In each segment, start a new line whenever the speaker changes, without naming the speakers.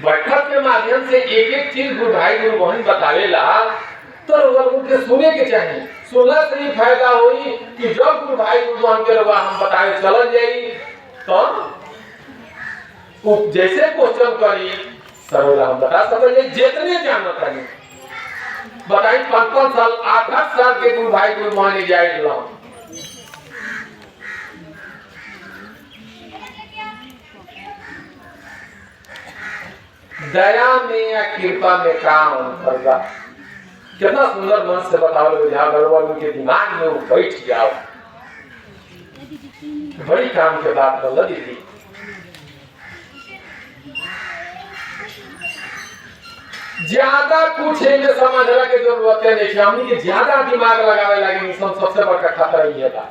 बैठक के माध्यम से एक एक चीज गुरु भाई गुरु बहन बतावेला तो लोगों के सुने के चाहिए। सुनला से ही फायदा होई कि जब गुरु भाई गुरु बहन के लोग हम बताए चल जाई तो जैसे क्वेश्चन करी सरोला हम बता सकते जितने जानना चाहिए बताई 5-5 साल 8-8 साल के गुरु भाई गुरु बहन जाए लो दया में या कृपा में काम करगा कितना सुंदर मन से बताओ उनके दिमाग में वो बैठ जाओ बड़ी काम के बात बोला दीदी। ज्यादा कुछ है समझने की जरूरत नहीं है हमनी के ज्यादा दिमाग लगावे लगे सबसे बड़का खतरा ये है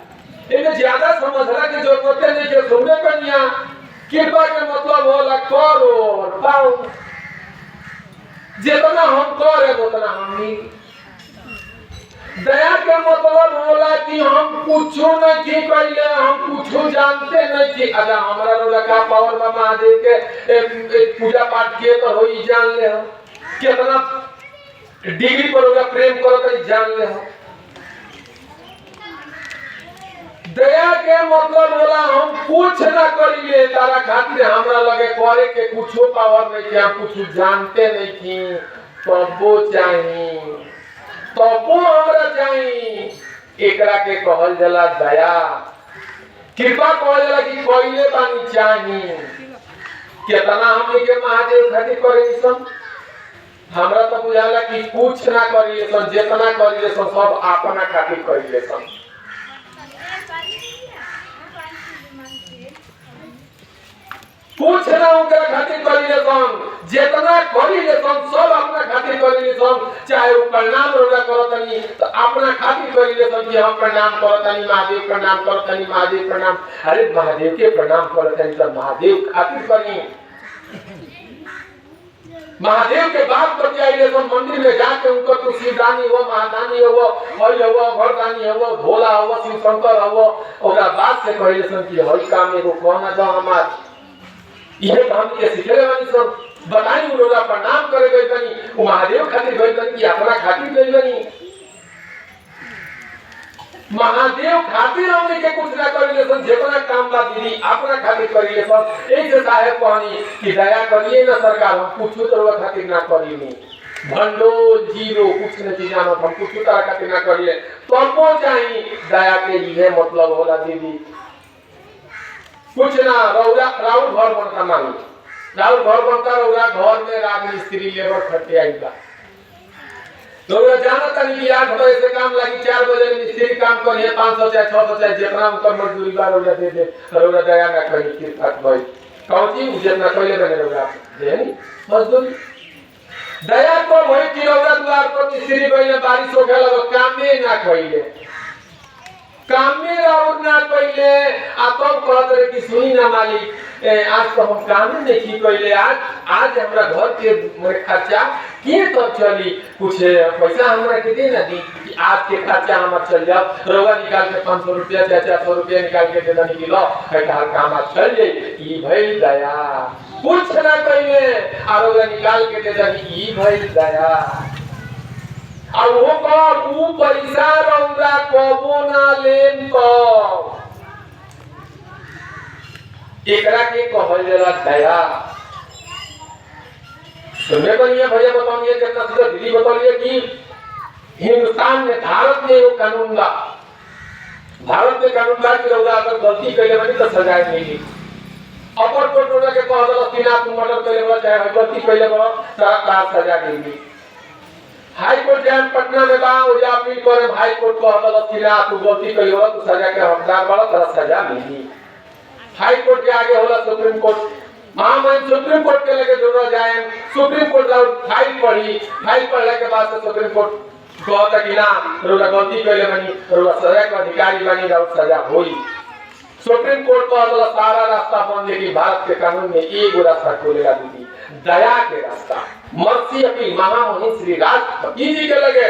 इन्हें ज्यादा समझने की जरूरत नहीं है। सुनने पर निया कृपा के मतलब होला करो और पाओ जितना हम करे उतना हम नहीं। दया के मतलब होला कि हम कुछ नहीं की पहले हम कुछ जानते नहीं कि अगर हमारा लोग का पावर में महादेव के पूजा पाठ किए तो होई जान ले हम कितना डिग्री पर होगा प्रेम करो तो जान ले हम। दया के मतलब बोला हम कुछ ना करिए तारा खातिर हमरा लगे करे के कुछो पावर नहीं कि हम कुछ जानते नहीं कि तबो चाहिए तबो हमरा चाहिए एकरा के कहल जाला दया। कृपा कहल जाला कि कोइले पानी चाहिए कितना हमनी के महादेव खातिर करे सब हमरा तो बुझाला कि कुछ ना करिए सब जितना करिए सब अपना खातिर करिए सब कुछ ना उनका खातिर करिए सब जितना करिए सब अपना खातिर करिए सब चाहे वो प्रणाम रोगा करो तनी तो अपना खातिर करिए सब कि हम प्रणाम करो तनी महादेव प्रणाम करो तनी महादेव प्रणाम अरे महादेव के प्रणाम करो तनी तो महादेव खातिर करिए। महादेव के बात करते आइए सब मंदिर में जाके उनको तो शिवदानी हो महादानी हो हरि हो घरदानी हो भोला हो शिव शंकर हो ओकरा बात से कहले सन कि हरि काम एगो कहना दो हमार इहे हम के सिखले वाली सब बताई उनका प्रणाम करे गई बनी महादेव खातिर गई बनी कि अपना खातिर गई बनी महादेव खातिर हमने के कुछ ना करिए सब जितना काम बा दीदी अपना खातिर करिए सब एक से साहेब कहनी कि दया करिए ना सरकार हम कुछ तो खातिर ना करिए भंडोल जीरो कुछ नहीं जानो हम कुछ तारा खातिर ना करिए तबो चाहिए दया के लिए मतलब होला दीदी कुछ ना रौरा राउर घर बनता मानी राउर घर बनता रौरा घर में राज मिस्त्री लेबर खटे आइबा रौरा जानता नहीं कि 8 बजे से काम लगी 4 बजे मिस्त्री काम करिए 500 चाहे 600 चाहे जितना उनका मजदूरी बार रौरा दे दे रौरा दया ना करी कृपा भाई कौची जितना कोई ले बने रौरा दे नहीं मजदूरी दया को वही कि रौरा द्वार पर मिस्त्री पहले बारिश हो गया लगा काम में ना कइले काम में राउर ना कइले आ तब कहत रहे कि सुनी ना मालिक आज तो हम काम नहीं की कइले आज हमरा घर के मेरे खर्चा के तो चली कुछ पैसा हमरा के दे ना दी कि आज के खर्चा हमरा चल जाओ रोगा निकाल के 500 रुपया 400 रुपया निकाल के दे दनी किलो है काम आज चल जाई ई भई दया कुछ ना कइले आ रोगा निकाल के दे दनी ई भई दया और वो को पैसा रौरा कबो ना लेम तो एकरा के कहल जाला दया। सुनने को ये भैया बताइए कितना सीधा दीदी बताइए कि हिंदुस्तान में भारत में वो कानून बा भारत में कानून बा कि रौरा अगर गलती कइले बनी तो सजा मिली अपर कोर्ट रौरा के कहल जाला कि ना तुम मर्डर कइले बा चाहे गलती कइले बा तो सजा मिली। हाई कोर्ट जान पटना में बा ओ जा अपील करे हाई कोर्ट को अदालत की ना तू गलती कइले हो तो सजा के हकदार बड़ा तरह सजा मिली। हाई कोर्ट के आगे होला सुप्रीम कोर्ट महामहिम सुप्रीम कोर्ट के लगे जरूर जाए सुप्रीम कोर्ट ला फाइल पढ़ले के बाद से सुप्रीम कोर्ट कहता कि ना रोला गलती कइले बनी रोला सजा के अधिकारी बनी और सजा होई। सुप्रीम कोर्ट का अदालत सारा रास्ता बंद है कि भारत के कानून में एक रास्ता खोलेगा दीदी दया के रास्ता मर्सी अपील महामहिम श्री राष्ट्रपति जी के लगे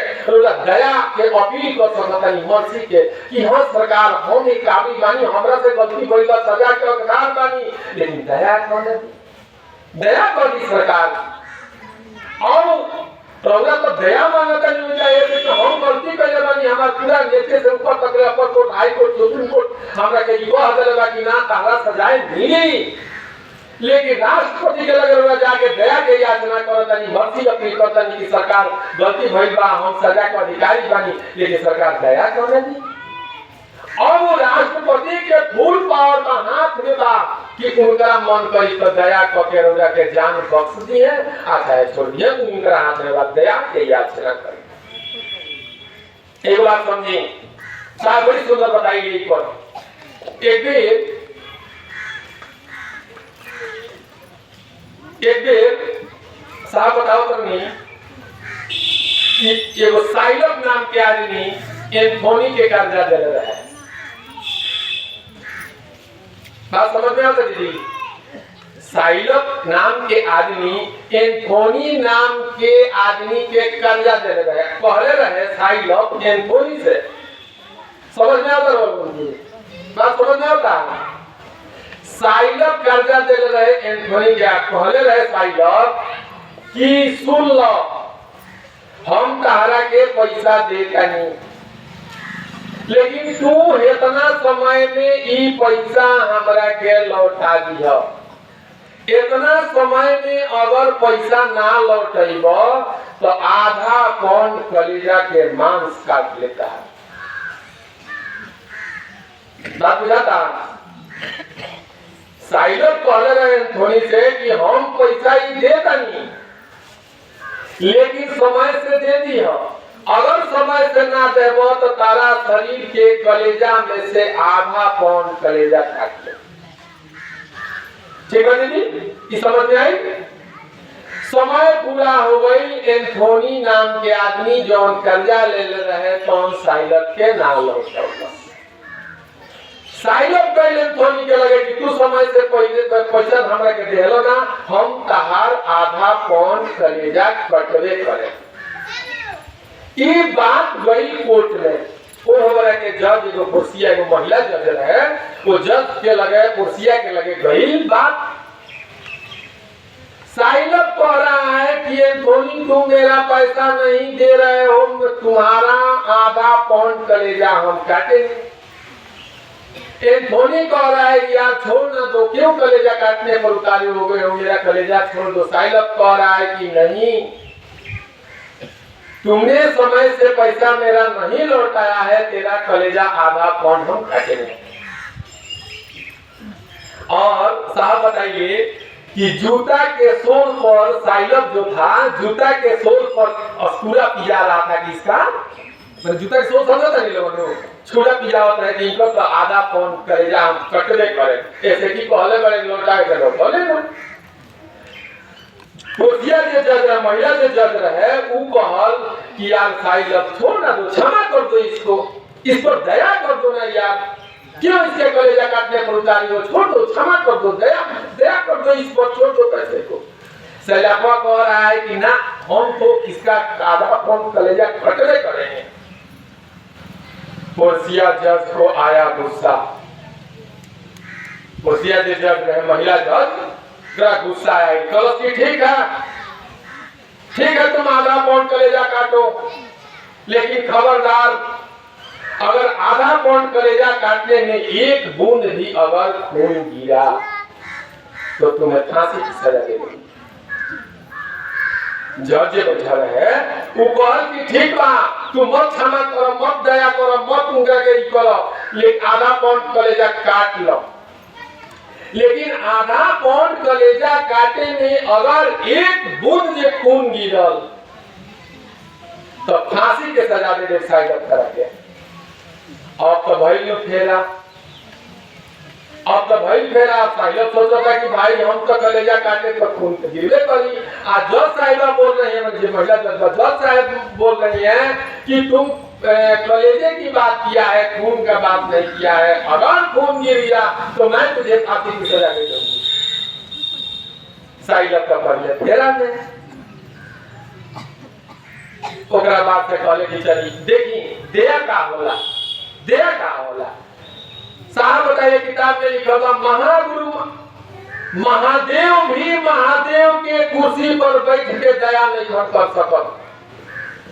दया के अपील कर सकता नहीं मर्सी के कि हाँ सरकार हम एक काबिल बानी हमरा से गलती भइल सजा के हकदार बानी लेकिन दया कौन है दया कर दी सरकार और रौदा तो दया मांगता नहीं जाए कि तो हम गलती कर बानी हमार पूरा नीचे से ऊपर तक अपर court high court supreme court हमरा के यो हदलगा कि ना तारा सजाए मिली, लेकिन राष्ट्रपति के लगे जाके दया के याचना करता नहीं, मर्जी अपनी करता नहीं कि सरकार गलती भइल बा, हम सजा के अधिकारी बानी, लेकिन सरकार दया करे दी। और वो राष्ट्रपति के फुल पावर का हाथ में बा कि उनका मन करी तो दया करके रौदा के जान बख्श दिए, अच्छा छोड़ दिए, उनका हाथ में बा दया के याचना करें। एक बात समझी, साहब बड़ी सुंदर बताई गई पर एक बेर साहब बताओ तुमने कि एगो साइलम नाम के आदमी एंथोनी के कर्जा दे रहा है। बात समझ में आता दीदी? साइलम नाम के आदमी एंथोनी नाम के आदमी के कर्जा दे रहा है, पहले रहे साइलम एंथोनी से। समझ में आता? बात समझ में आता? साइलम कर्जा दे रहे एंथोनी के, पहले रहे साइलम कि सुन लो हम तारा के पैसा देता नहीं, लेकिन तू इतना समय में ई पैसा हमरा के लौटा दिया। इतना समय में अगर पैसा ना लौटेब तो आधा पौंड कलेजा के मांस काट लेता है। बात बुझाता? साइलम कहले रहे एंथोनी से कि हम पैसा ही देता नहीं, लेकिन समय से दे दी है। अगर समय से ना देबो तो तारा शरीर के कलेजा में से आधा पौंड कलेजा काट ले। ठीक है दीदी, ये समझ में आई? समय पूरा हो गई, एंथोनी नाम के आदमी जो कर्जा ले रहे तो साइलम के ना लौटा। साइलम पहले एंथोनी के लगे कि तू समय से पहले पैसा हमरा के देलो ना, हम तहार आधा पौंड कलेजा कटवे करे। ये बात गई कोर्ट में, वो हमारा के जज एगो कुर्सिया एगो महिला जज रहे, वो जज के लगे कुर्सिया के लगे गई बात। साइलम कह रहा है कि एंथोनी तुम मेरा पैसा नहीं दे रहे हो, तुम्हारा आधा पौंड कलेजा हम काटेंगे। एंथोनी कह रहा है यार छोड़ ना दो, क्यों कलेजा काटने पर उतारे हो गए हो, मेरा कलेजा छोड़ दो। साइलम कह रहा है कि नहीं, तुमने समय से पैसा मेरा नहीं लौटाया है, तेरा कलेजा आधा पौंड हम काटेंगे। और साहब बताइए कि जूता के सोल पर साइलम जो था, जूता के सोल पर अस्कूरा पिया रहा था किसका, जूता के सोल समझा था नहीं लोगों ने, छुरा पिया होता है कि इनको तो आधा पौंड कलेजा हम कटवे करें, ऐसे कि पहले बड़े लौटा के लोग बोले ना। कुर्सिया जो जज रहे, महिला जो जज रहे, वो कहल कि यार साइलम छोड़ ना दो, क्षमा कर दो इसको, इस पर दया कर दो ना यार, क्यों इसके कलेजा काटने पर उतारी हो, छोड़ दो, क्षमा कर दो, दया कर दो, इस पर छोड़ दो पैसे को। सैलापा कह रहा है कि ना, हम तो किसका आधा पौंड कलेजा कटवे करेंगे। कुर्सिया जज को आया गुस्सा, कुर्सिया जो जज रहे महिला जज गुस्सा आया, चलो ठीक है तुम आधा पौंड कलेजा काटो, लेकिन खबरदार अगर आधा पौंड कलेजा काटने में एक बूंद भी अगर खून गिरा तो तुम्हें फांसी की सजा देगी। जज बैठा रहे, वो कहल कि ठीक बा, तू मत क्षमा करो, मत दया करो, मत उनका के करो, लेकिन आधा पौंड कलेजा काट लो। लेकिन आधा पौंड कलेजा काटे में अगर एक बूंद जे खून गिरल तो फांसी के सजा दे दे साइलम करा के। अब तो भाई फेरा, अब तो भाई फेरा, साइलम सोचता कि भाई हम तो कलेजा काटे तो खून गिरवे करी। आज जज साहिबा बोल रही है, मुझे महिला जज साहब बोल रही है कि तुम कलेजे की बात किया है, खून का बात नहीं किया है, अगर खून गिर गया तो मैं तुझे फांसी की सजा दे दूंगी। साइलम का पहले फेरा में ओकरा बात से कहले कि चली देखी दया का होला, दया का होला। साहब बताइए किताब में लिखा था, महागुरु महादेव भी महादेव के कुर्सी पर बैठ के दया नहीं कर सकत।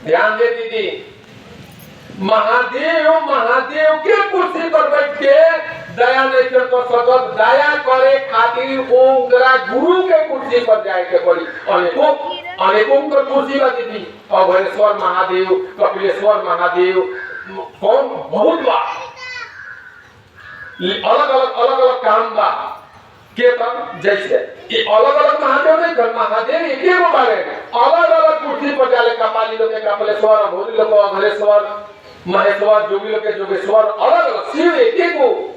ध्यान दे दीदी, महादेव के कुर्सी पर बैठ के दया नहीं कर सकत। दया करे खातिर ओकरा गुरु के कुर्सी पर जाए के पड़ी। अनेकों के कुर्सी बा दीदी, अभयेश्वर महादेव, कपिलेश्वर महादेव, कौन बहुत बा, अलग अलग काम बा के तक। जैसे ये अलग अलग महादेव नहीं कर, महादेव एक ही बारे अलग अलग कुर्सी पर जाले। कपाली लोग के कपिलेश्वर, भोली लोग अभयेश्वर, महेश्वर, जोगी लोग के जोगेश्वर, अलग अलग शिव एक ही को।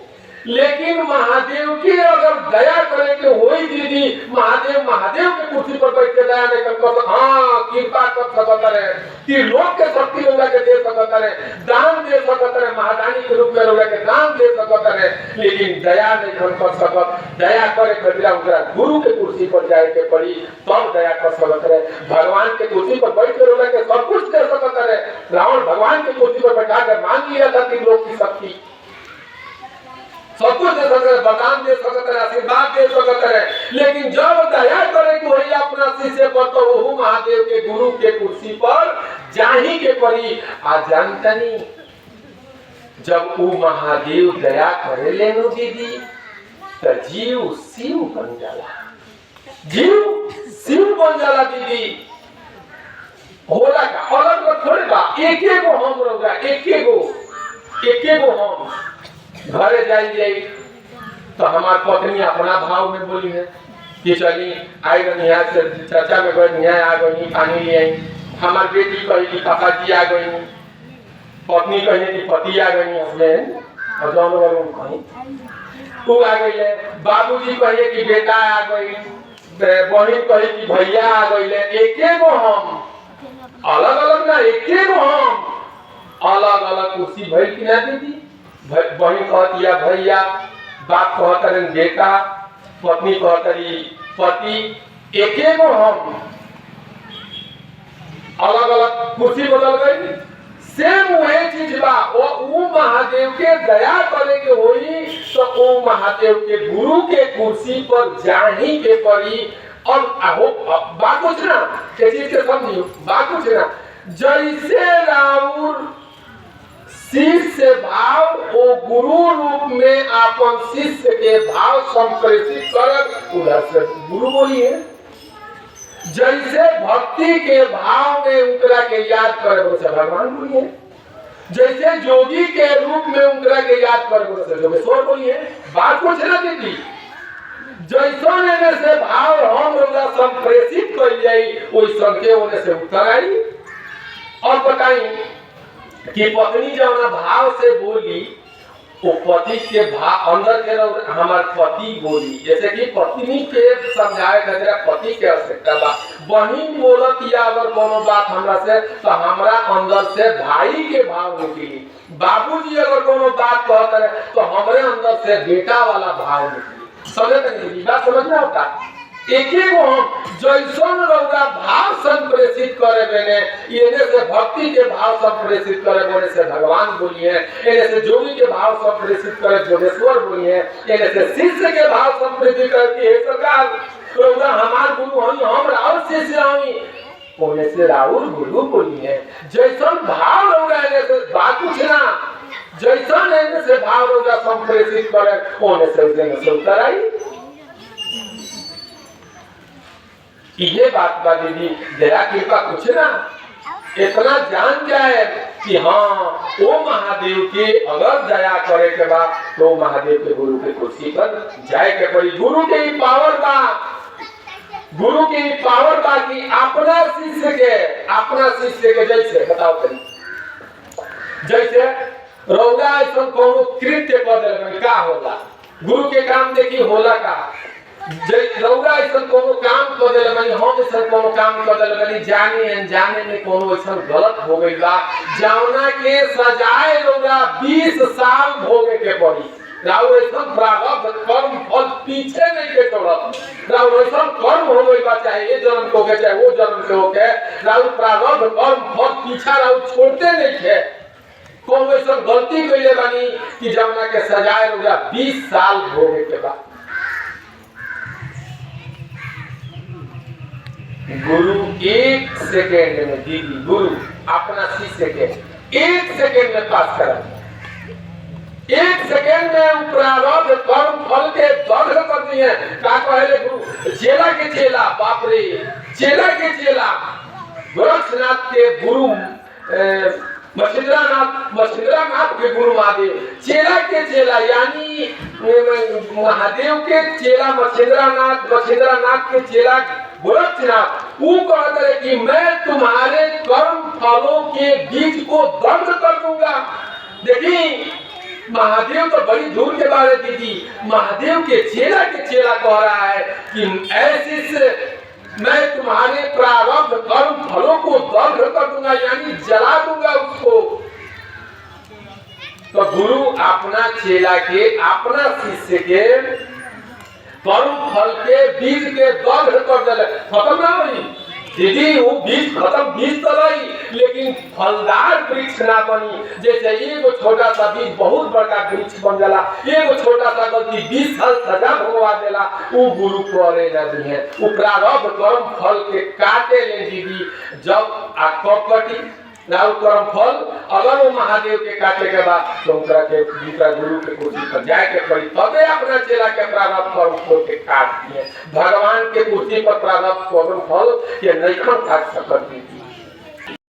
लेकिन महादेव की अगर दया करे के होई दीदी, महादेव के कुर्सी पर बैठ के दया नहीं कर, हाँ कृपा कर सकता है, त्रिलोक के शक्ति लोग के दे सकता है, दान दे सकता है, महादानी के रूप में लोग के दान दे सकता है। लेकिन दया नहीं कर सकत। दया करे खतरा उनका गुरु के कुर्सी पर जाए के पड़ी, तब दया कर सकता है। भगवान के कुर्सी पर बैठ के लोग के सब कुछ दे सकता है। रावण भगवान के कुर्सी पर बैठा कर मांग लिया था त्रिलोक की शक्ति, सब कुछ दे सकते हैं, वरदान दे सकते हैं, आशीर्वाद दे सकते हैं। लेकिन जब दया करे कि वही अपना शिष्य पर, तो वो महादेव के गुरु के कुर्सी पर जाही के पड़ी। आ जानतनी जब वो महादेव दया करे लेनो दीदी, तो जीव शिव बन जाला, जीव शिव बन जाला दीदी। होला का अलग अलग थोड़े बा, एक गो हम रहोगा, एक गो हम घरे जाइए तो हमार पत्नी अपना भाव में बोली है कि चली आई यहाँ से चर्चा में गई, यहाँ आ गई, पानी ले आई। हमार बेटी कही कि पापा जी आ गई, पत्नी कही कि पति आ गई, हस्बैंड और दोनों कहीं तू आ गई है। बाबूजी कहे कि बेटा आ गई, बहन कही कि भैया आ गई। एक गो हम, अलग अलग ना, एक गो हम, अलग अलग कुर्सी भई कि ना दीदी। बहन कहती है भैया, बाप कहते बेटा, पत्नी कहती पति, एक गो हम, अलग अलग कुर्सी बदल गई। सेम वही चीज बा। वो महादेव के दया करे के होई तो वो महादेव के गुरु के कुर्सी पर जाही के पड़ी। और बात कुछ ना के चीज के समझियो, बात कुछ ना, जैसे राउर शिष्य भाव वो गुरु रूप में अपन शिष्य के भाव संप्रेषित कर, उधर से गुरु बोली है। जैसे भक्ति के भाव में उनका के याद करे, वैसे भगवान बोली है। जैसे जोगी के रूप में उनका के याद करे, वैसे जोगेश्वर बोली है। बात कुछ ना दीदी, जैसा लेने से भाव हम लोग संप्रेषित कर जाई, वैसा के होने से उत्तर आई। और बताई कि पत्नी जब भाव से बोली, वो पति के भाव अंदर के हमार पति बोली, जैसे कि पत्नी के समझाए खतरा पति के आवश्यकता बा। बहन बोलत या अगर कोनो बात हमरा से, तो हमरा अंदर से भाई के भाव निकली। बाबूजी अगर कोनो बात कहते हैं तो हमरे अंदर से बेटा वाला भाव निकली। समझ नहीं बात, समझना होता। एक ही को हम जैसन रौदा भाव संप्रेषित करे बने, इने से भक्ति के भाव संप्रेषित करे बने से भगवान बोलिए, इने से जोगी के भाव संप्रेषित करे जोगेश्वर बोलिए, इने से शिष्य के भाव संप्रेषित करती है सरकार रौदा हमार गुरु हई, हम राउर शिष्य हई, ओने से राउर गुरु बोलिए। जैसन भाव रौदा इने से बात पूछना, जैसन इने से भाव रौदा संप्रेषित करे, ओने से उत्तर आई। ये बात बा दीदी, दया कृपा कुछ ना, इतना जान जाए कि हाँ वो महादेव के अगर दया करे के बाद तो महादेव के गुरु के कुर्सी पर जाए के पड़ी। गुरु के ही पावर बा, गुरु की पावर बा कि अपना शिष्य के जैसे बताओ कहीं, जैसे रौदा ऐसा कोनो कृत्य कर देले का होला, गुरु के काम देखी होला का। रौदा ऐसा कोनो काम कर देले बनी, हम ऐसा कोनो काम कर देले बनी, जाने अनजाने में कोनो ऐसा गलत हो गई बा, जौना के सजाए रौदा 20 साल भोगे के पड़ी। राउर ऐसा प्रारब्ध कर्म फल पीछे नहीं के छोड़त, राउर ऐसा कर्म हो गई बा, चाहे ये जन्म को के चाहे वो जन्म के हो के, राउर प्रारब्ध कर्म फल पीछा राउर छोड़ते नहीं थे। कोनो ऐसा गलती कइले बानी कि जौना के सजाए रौदा 20 साल भोगे के बाद। गुरु 1 सेकेंड में, दीदी गुरु अपना शिष्य के 1 सेकेंड में पास करा, 1 सेकेंड में प्रारब्ध कर्म फल के दर्द कर दिए। का कहले गुरु चेला के चेला, बाप रे, चेला के चेला गोरक्षनाथ के गुरु मछिंद्रनाथ के गुरु महादेव, चेला के चेला यानी महादेव के चेला मछिंद्रनाथ के चेला गोरक्षनाथ, वो कहते हैं कि मैं तुम्हारे कर्म फलों के बीज को दर्द कर दूंगा। देखिए महादेव तो बड़ी दूर के बारे दीदी, महादेव के चेला कह रहा है कि ऐसे से मैं तुम्हारे प्रारब्ध कर्म फलों को दग्ध कर दूंगा, यानी जला दूंगा उसको। तो गुरु अपना चेला के, अपना शिष्य के कर्म फल के बीज के दग्ध कर दिले, खत्म ना हुई दीदी, वो बीज खत्म, बीज तो रही लेकिन फलदार वृक्ष ना बनी। जैसे एगो छोटा सा बीज बहुत बड़ा वृक्ष बन जाला, एगो छोटा सा गलती 20 साल सजा भोगवा देला, वो गुरु करे ना दी है। वो प्रारब्ध कर्म फल के काटे ले दीदी, जब कटी ना कर्म फल अगर वो महादेव के काटे के बाद तो उनका के दूसरा गुरु के कुर्सी पर जाए के पड़ी, तबे अपना चेला के प्रारब्ध कर्म फल के काट दिए। भगवान के कुर्सी पर प्रारब्ध कर्म फल के नहीं काट सकती।